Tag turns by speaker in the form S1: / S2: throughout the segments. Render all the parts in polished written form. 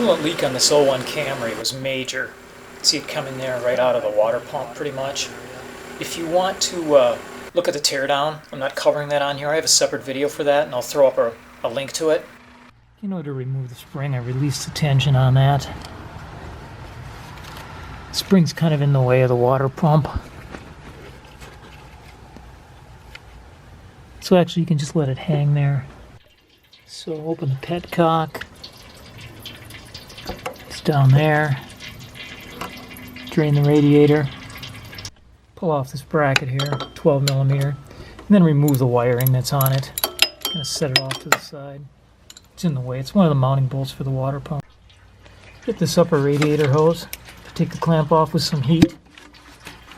S1: coolant leak on this 01 Camry was major. See it coming there right out of the water pump pretty much. If you want to look at the teardown, I'm not covering that on here. I have a separate video for that, and I'll throw up a link to it. In order to remove the spring, I released the tension on that. The spring's kind of in the way of the water pump. So actually you can just let it hang there. So open the petcock. It's down there. Drain the radiator. Pull off this bracket here, 12 millimeter, and then remove the wiring that's on it. Kind of set it off to the side. It's in the way. It's one of the mounting bolts for the water pump. Get this upper radiator hose. Take the clamp off with some heat.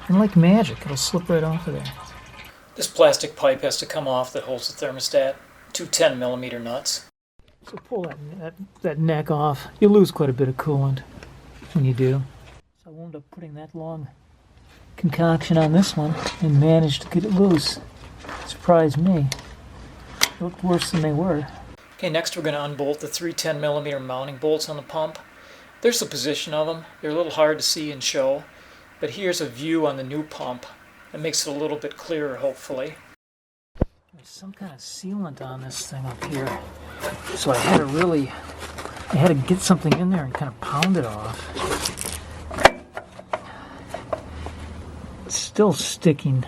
S1: And like magic, it'll slip right off of there. This plastic pipe has to come off that holds the thermostat. Two 10 millimeter nuts. So pull that neck off. You lose quite a bit of coolant when you do. So I wound up putting that long concoction on this one and managed to get it loose. Surprised me. It looked worse than they were. Okay, next we're going to unbolt the three 10 millimeter mounting bolts on the pump. There's the position of them. They're a little hard to see and show, but here's a view on the new pump that makes it a little bit clearer, hopefully. There's some kind of sealant on this thing up here, so I had to get something in there and kind of pound it off. It's still sticking.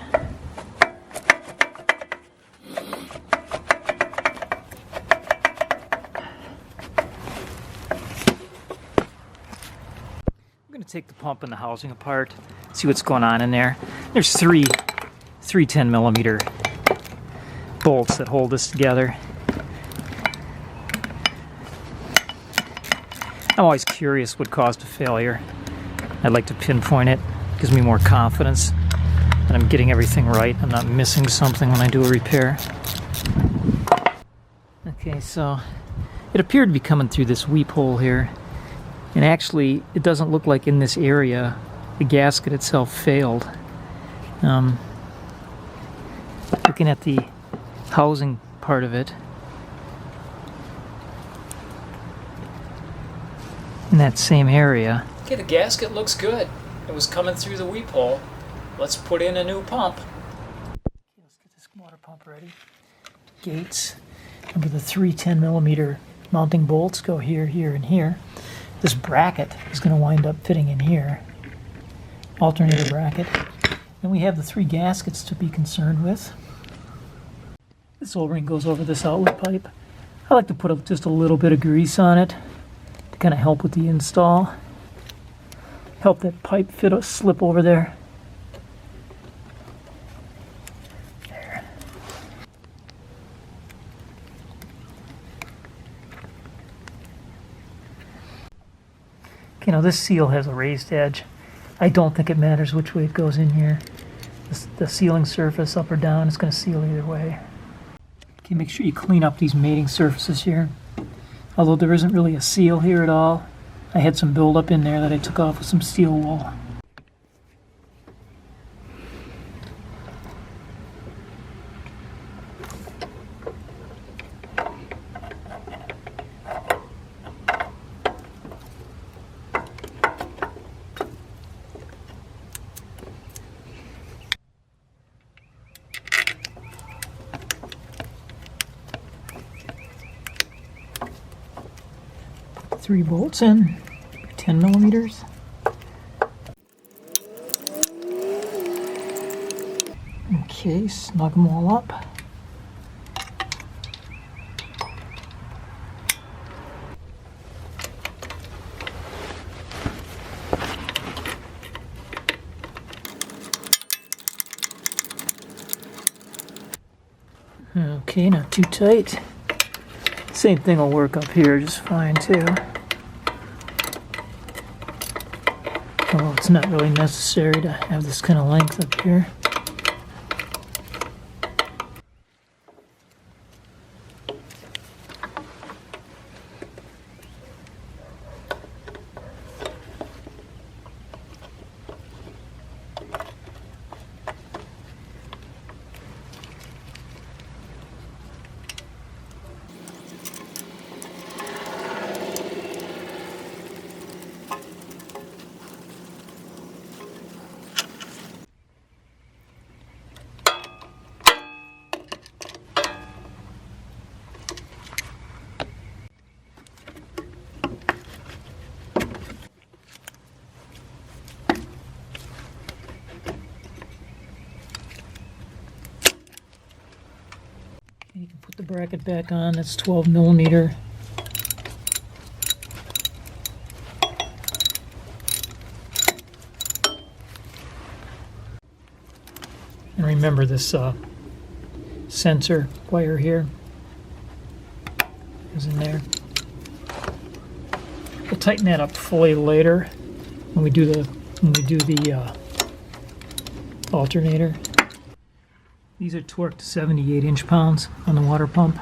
S1: Take the pump and the housing apart, see what's going on in there. There's three 10 millimeter bolts that hold this together. I'm always curious what caused a failure. I'd like to pinpoint it. It gives me more confidence that I'm getting everything right. I'm not missing something when I do a repair. Okay, so it appeared to be coming through this weep hole here. And actually, it doesn't look like in this area the gasket itself failed. Looking at the housing part of it, in that same area. Okay, the gasket looks good. It was coming through the weep hole. Let's put in a new pump. Okay, let's get this water pump ready. Gates. Remember the three 10 millimeter mounting bolts go here, here, and here. This bracket is going to wind up fitting in here. Alternator bracket. Then we have the three gaskets to be concerned with. This O-ring goes over this outlet pipe. I like to put just a little bit of grease on it to kind of help with the install. Help that pipe slip over there. There. You know, this seal has a raised edge. I don't think it matters which way it goes in here. The sealing surface, up or down, is going to seal either way. Okay, make sure you clean up these mating surfaces here. Although there isn't really a seal here at all, I had some buildup in there that I took off with some steel wool. Three bolts in, 10 millimeters. Okay, snug them all up. Okay, not too tight. Same thing will work up here just fine too. Although it's not really necessary to have this kind of length up here. Okay, you can put the bracket back on. That's 12 millimeter. And remember this sensor wire here is in there. We'll tighten that up fully later when we do the alternator. These are torqued to 78 inch-pounds on the water pump.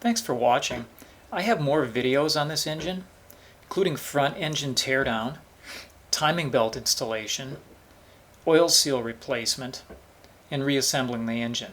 S1: Thanks for watching. I have more videos on this engine, including front engine teardown, timing belt installation, oil seal replacement, and reassembling the engine.